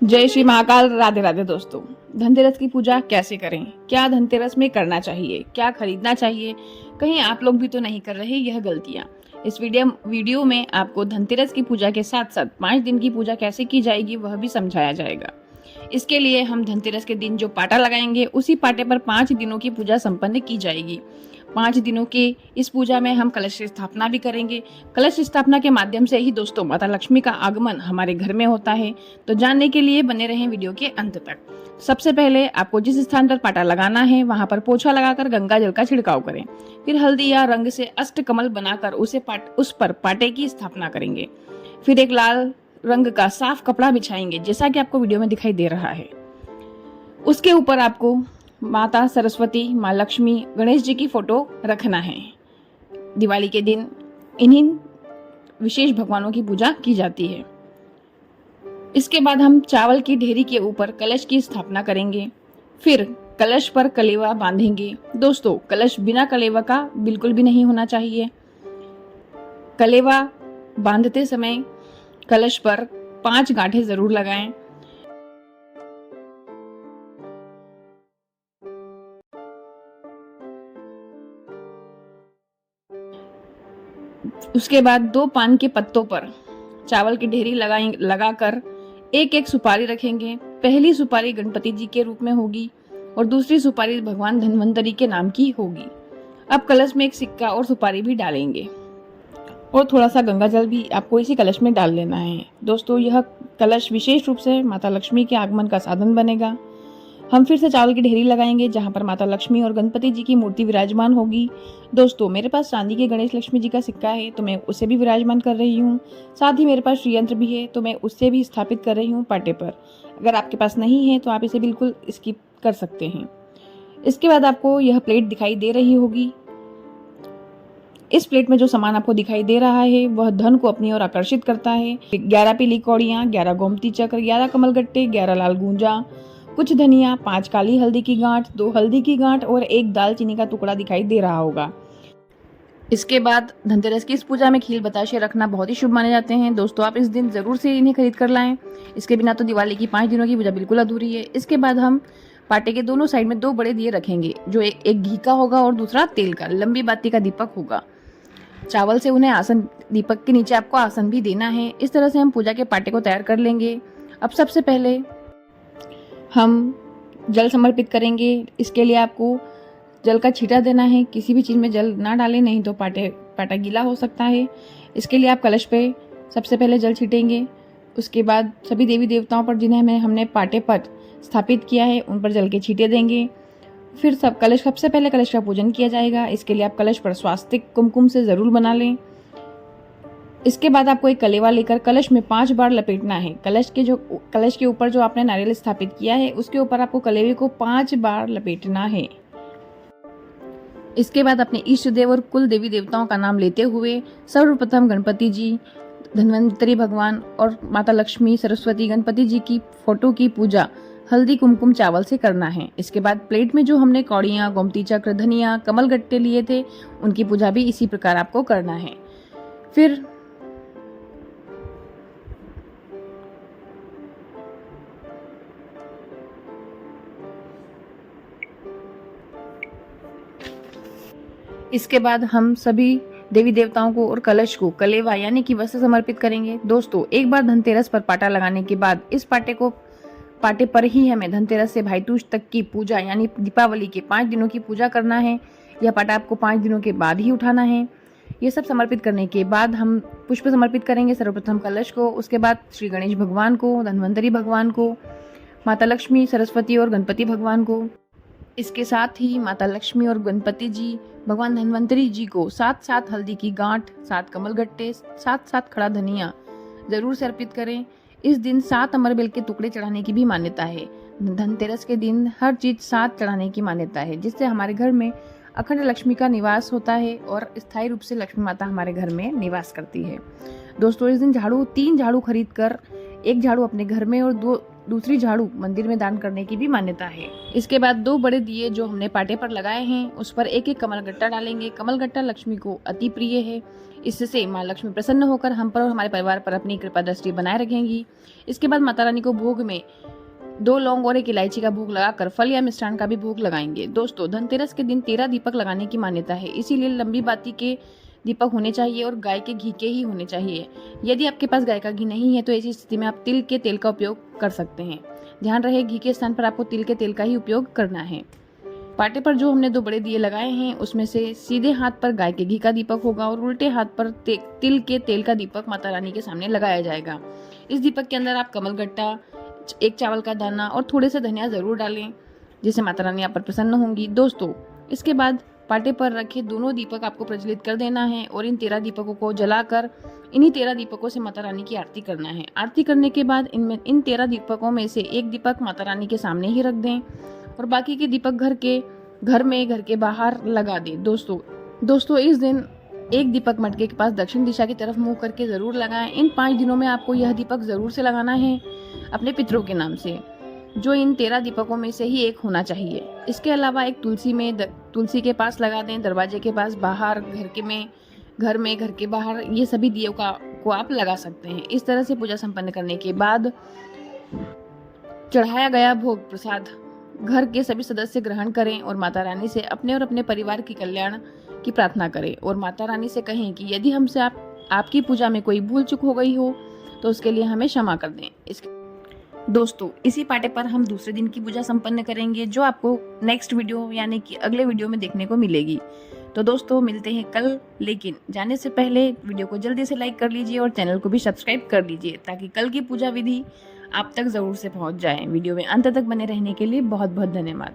जय श्री महाकाल। राधे राधे दोस्तों। धनतेरस की पूजा कैसे करें, क्या धनतेरस में करना चाहिए, क्या खरीदना चाहिए, कहीं आप लोग भी तो नहीं कर रहे यह गलतियां। इस वीडियो में आपको धनतेरस की पूजा के साथ साथ 5 दिन की पूजा कैसे की जाएगी वह भी समझाया जाएगा। इसके लिए हम धनतेरस के दिन जो पाटा लगाएंगे उसी पाटे पर 5 दिनों की पूजा संपन्न की जाएगी। 5 दिनों की इस पूजा में हम कलश स्थापना भी करेंगे। कलश स्थापना के माध्यम से ही दोस्तों माता लक्ष्मी का आगमन हमारे घर में होता है। तो जानने के लिए बने रहें वीडियो के अंत तक। सबसे पहले आपको जिस स्थान पर पाटा लगाना है वहां पर पोछा लगाकर गंगा जल का छिड़काव करें। फिर हल्दी या रंग से अष्टकमल बनाकर उस पर पाटे की स्थापना करेंगे। फिर एक लाल रंग का साफ कपड़ा बिछाएंगे जैसा कि आपको वीडियो में दिखाई दे रहा है। उसके ऊपर आपको माता सरस्वती, माँ लक्ष्मी, गणेश जी की फोटो रखना है। दिवाली के दिन इन्हीं विशेष भगवानों की पूजा की जाती है। इसके बाद हम चावल की ढेरी के ऊपर कलश की स्थापना करेंगे। फिर कलश पर कलेवा बांधेंगे। दोस्तों कलश बिना कलेवा का बिल्कुल भी नहीं होना चाहिए। कलेवा बांधते समय कलश पर 5 गांठें जरूर लगाएं। उसके बाद 2 पान के पत्तों पर चावल की ढेरी लगाकर एक एक सुपारी रखेंगे। पहली सुपारी गणपति जी के रूप में होगी और दूसरी सुपारी भगवान धन्वंतरी के नाम की होगी। अब कलश में एक सिक्का और सुपारी भी डालेंगे और थोड़ा सा गंगा जल भी आपको इसी कलश में डाल लेना है। दोस्तों यह कलश विशेष रूप से माता लक्ष्मी के आगमन का साधन बनेगा। हम फिर से चावल की ढेरी लगाएंगे जहां पर माता लक्ष्मी और गणपति जी की मूर्ति विराजमान होगी। दोस्तों मेरे पास चांदी के गणेश लक्ष्मी जी का सिक्का है तो मैं उसे भी विराजमान कर रही हूँ। साथ ही मेरे पास श्रीयंत्र भी है तो मैं उससे भी स्थापित कर रही हूँ पाटे पर। अगर आपके पास नहीं है तो आप इसे बिल्कुल स्किप कर सकते हैं। इसके बाद आपको यह प्लेट दिखाई दे रही होगी। इस प्लेट में जो सामान आपको दिखाई दे रहा है वह धन को अपनी ओर आकर्षित करता है। 11 पीली कौड़ियाँ, 11 गोमती चक्र, 11 कमल गट्टे, 11 लाल गूंजा, कुछ धनिया, 5 काली हल्दी की गांठ, 2 हल्दी की गांठ और 1 दालचीनी का टुकड़ा दिखाई दे रहा होगा। इसके बाद धनतेरस की इस पूजा में खील बताशे रखना बहुत ही शुभ माने जाते हैं। दोस्तों आप इस दिन जरूर से इन्हें खरीद कर लाएं। इसके बिना तो दिवाली की 5 दिनों की पूजा बिल्कुल अधूरी है। इसके बाद हम पाटे के दोनों साइड में 2 बड़े दिए रखेंगे, जो एक घी का होगा और दूसरा तेल का। लंबी बाती का दीपक होगा। चावल से उन्हें आसन, दीपक के नीचे आपको आसन भी देना है। इस तरह से हम पूजा के पाटे को तैयार कर लेंगे। अब सबसे पहले हम जल समर्पित करेंगे। इसके लिए आपको जल का छींटा देना है। किसी भी चीज़ में जल ना डालें, नहीं तो पाटा गीला हो सकता है। इसके लिए आप कलश पे सबसे पहले जल छीटेंगे। उसके बाद सभी देवी देवताओं पर जिन्हें हमने पाटे पर स्थापित किया है उन पर जल के छींटे देंगे। फिर सबसे पहले कलश का पूजन किया जाएगा। इसके लिए आप कलश पर स्वास्तिक कुमकुम से ज़रूर बना लें। इसके बाद आपको एक कलेवा लेकर कलश में 5 बार लपेटना है। कलश के ऊपर जो आपने नारियल स्थापित किया है उसके ऊपर आपको कलेवे को 5 बार लपेटना है। इसके बाद अपने इष्ट देव और कुल देवी देवताओं का नाम लेते हुए सर्वप्रथम गणपति जी, धन्वंतरी भगवान और माता लक्ष्मी, सरस्वती, गणपति जी की फोटो की पूजा हल्दी कुमकुम चावल से करना है। इसके बाद प्लेट में जो हमने कौड़ियाँ, गोमती चक्र, धनिया, कमल गट्टे लिए थे उनकी पूजा भी इसी प्रकार आपको करना है। फिर इसके बाद हम सभी देवी देवताओं को और कलश को कलेवा यानी कि वस्त्र समर्पित करेंगे। दोस्तों एक बार धनतेरस पर पाटा लगाने के बाद इस पाटे पर ही हमें धनतेरस से भाई दूज तक की पूजा यानी दीपावली के 5 दिनों की पूजा करना है। यह पाटा आपको 5 दिनों के बाद ही उठाना है। ये सब समर्पित करने के बाद हम पुष्प समर्पित करेंगे। सर्वप्रथम कलश को, उसके बाद श्री गणेश भगवान को, धन्वंतरी भगवान को, माता लक्ष्मी, सरस्वती और गणपति भगवान को। इसके साथ ही माता लक्ष्मी और गणपति जी, भगवान धन्वंतरी जी को 7 हल्दी की गांठ, 7 कमल गट्टे, 7 खड़ा धनिया जरूर से अर्पित करें। इस दिन 7 अमरबेल के टुकड़े चढ़ाने की भी मान्यता है। धनतेरस के दिन हर चीज 7 चढ़ाने की मान्यता है, जिससे हमारे घर में अखंड लक्ष्मी का निवास होता है और स्थायी रूप से लक्ष्मी माता हमारे घर में निवास करती है। दोस्तों इस दिन 3 झाड़ू खरीद कर, 1 झाड़ू अपने घर में और दूसरी झाड़ू मंदिर में दान करने की भी मान्यता है। इसके बाद 2 बड़े दिए जो हमने पाटे पर लगाए हैं उस पर एक एक कमल गट्टा डालेंगे। कमल गट्टा लक्ष्मी को अति प्रिय है, इससे माँ लक्ष्मी प्रसन्न होकर हम पर और हमारे परिवार पर अपनी कृपा दृष्टि बनाए रखेंगी। इसके बाद माता रानी को भोग में 2 लौंग और 1 इलायची का भोग लगाकर फल या मिष्ठान का भी भोग लगाएंगे। दोस्तों, धनतेरस के दिन 13 दीपक लगाने की मान्यता है, इसीलिए लंबी बाती के दीपक होने चाहिए और गाय के घी के ही होने चाहिए। यदि आपके पास गाय का घी नहीं है तो ऐसी स्थिति में आप तिल के तेल का उपयोग कर सकते हैं। ध्यान रहे, घी के स्थान पर आपको तिल के तेल का ही उपयोग करना है। पाटे पर जो हमने 2 बड़े दिए लगाए हैं उसमें से सीधे हाथ पर गाय के घी का दीपक होगा और उल्टे हाथ पर तिल के तेल का दीपक माता रानी के सामने लगाया जाएगा। इस दीपक के अंदर आप कमल गट्टा, 1 चावल का दाना और थोड़े से धनिया जरूर डालें, जिससे माता रानी आप पर प्रसन्न होंगी। दोस्तों, इसके बाद पाटे पर रखे दोनों दीपक आपको प्रज्वलित कर देना है और इन 13 दीपकों को जलाकर इन्हीं 13 दीपकों से माता रानी की आरती करना है। आरती करने के बाद इन 13 दीपकों में से 1 दीपक माता रानी के सामने ही रख दें और बाकी के दीपक घर के बाहर लगा दें। दोस्तों, इस दिन 1 दीपक मटके के पास दक्षिण दिशा की तरफ मुंह करके जरूर लगाएं। इन 5 दिनों में आपको यह दीपक जरूर से लगाना है अपने पितरों के नाम से, जो इन 13 दीपकों में से ही एक होना चाहिए। इसके अलावा एक तुलसी के पास लगा दें, दरवाजे के पास, बाहर, घर के बाहर, ये सभी दियों को आप लगा सकते हैं। इस तरह से पूजा संपन्न करने के बाद चढ़ाया गया भोग प्रसाद घर के सभी सदस्य ग्रहण करें और माता रानी से अपने और अपने परिवार की कल्याण की प्रार्थना करें और माता रानी से कहें कि यदि हमसे आपकी पूजा में कोई भूल चूक हो गई हो तो उसके लिए हमें क्षमा कर दें। दोस्तों, इसी पाटे पर हम दूसरे दिन की पूजा संपन्न करेंगे, जो आपको नेक्स्ट वीडियो यानी कि अगले वीडियो में देखने को मिलेगी। तो दोस्तों, मिलते हैं कल, लेकिन जाने से पहले वीडियो को जल्दी से लाइक कर लीजिए और चैनल को भी सब्सक्राइब कर लीजिए ताकि कल की पूजा विधि आप तक जरूर से पहुंच जाए। वीडियो में अंत तक बने रहने के लिए बहुत बहुत धन्यवाद।